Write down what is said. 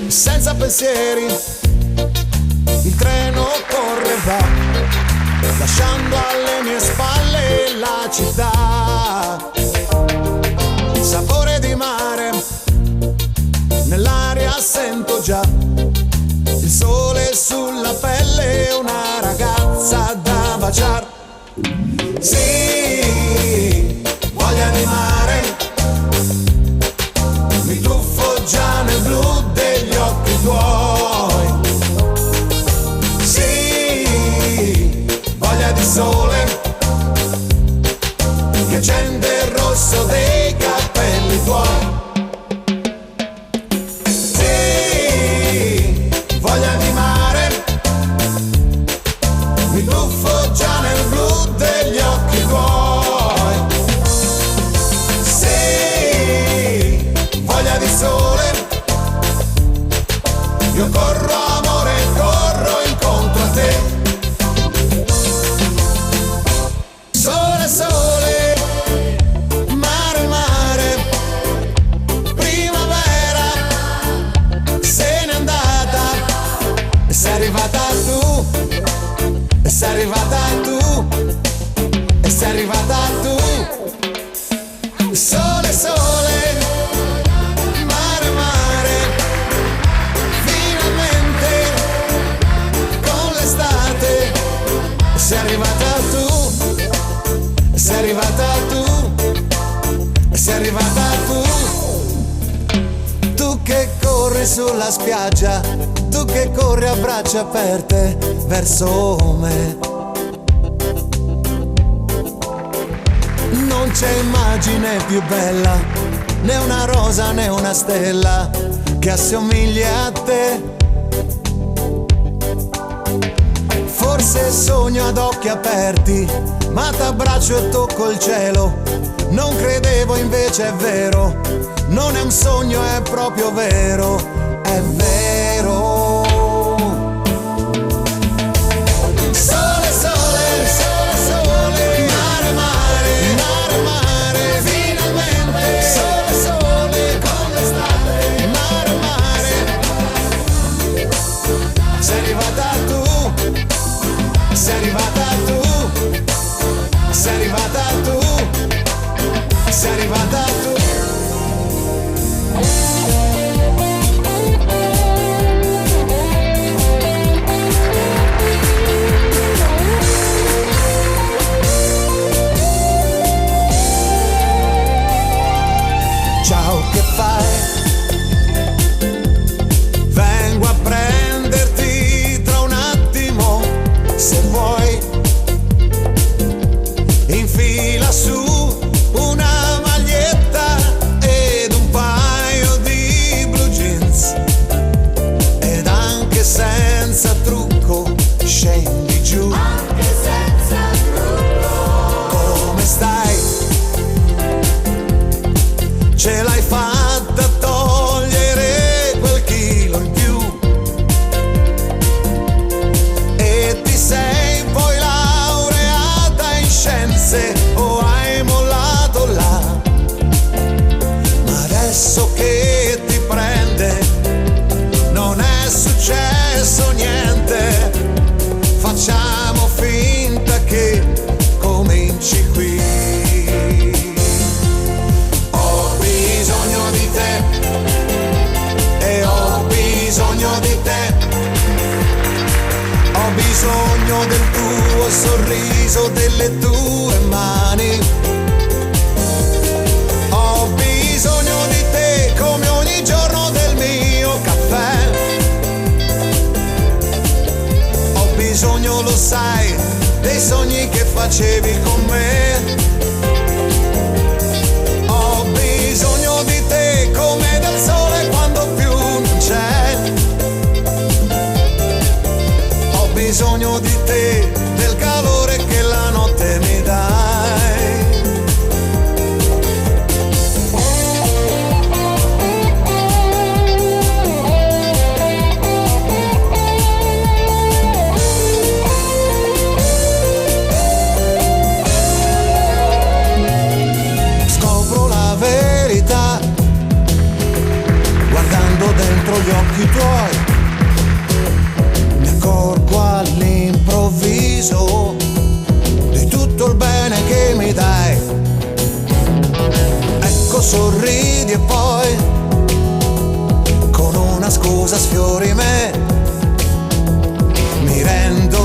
Senza pensieri, il treno correva, lasciando alle mie spalle la città. Sapore di mare, nell'aria sento già il sole sulla pelle, una ragazza da baciar. Sì, voglia di mare, mi tuffo già nel blu degli occhi tuoi. Sì, voglia di sole che accende il rosso dei capelli tuoi. Sì, voglia di mare, mi tuffo già nel blu degli occhi tuoi. Sì, voglia di sole, io corro amore, corro incontro a te. Sole, sole, mare, mare, primavera, se n'è andata e sei arrivata tu, e sei arrivata tu, e sei arrivata tu. Sole, sole, mare, mare, finalmente con l'estate sei arrivata tu, sei arrivata tu, sei arrivata tu. Tu che corri sulla spiaggia, tu che corri a braccia aperte verso me. Non c'è immagine più bella, né una rosa né una stella che assomiglia a te. Forse sogno ad occhi aperti, ma t'abbraccio e tocco il cielo. Non credevo invece è vero, non è un sogno, è proprio vero, è vero. Sole, sole, sole, sole, mare, mare, mare, mare, finalmente sole, sole, con l'estate, mare, mare. Sei arrivata tu, sei arrivata tu, sei arrivata tu, sei arrivata tu. Ciao, che fai? Vengo a prenderti tra un attimo, se vuoi. Infila su una maglietta ed un paio di blue jeans, ed anche senza trucco scendi giù. Anche senza trucco. Come stai? Ce l'hai fatta a togliere quel chilo in più, e ti sei poi laureata in scienze o hai mollato là? Ma adesso che ti prende non è successo niente, facciamo finta che cominci qui. Ho bisogno di te e ho bisogno di te, ho bisogno del tuo sorriso, delle tue mani. Ho bisogno di te come ogni giorno del mio caffè. Ho bisogno, lo sai, dei sogni che facevi con me. Ho bisogno di te come del sole quando più non c'è. Ho bisogno di te, del calore che la notte mi dai. sorriso, di tutto il bene che mi dai. Ecco, sorridi e poi con una scusa sfiori me. Mi rendo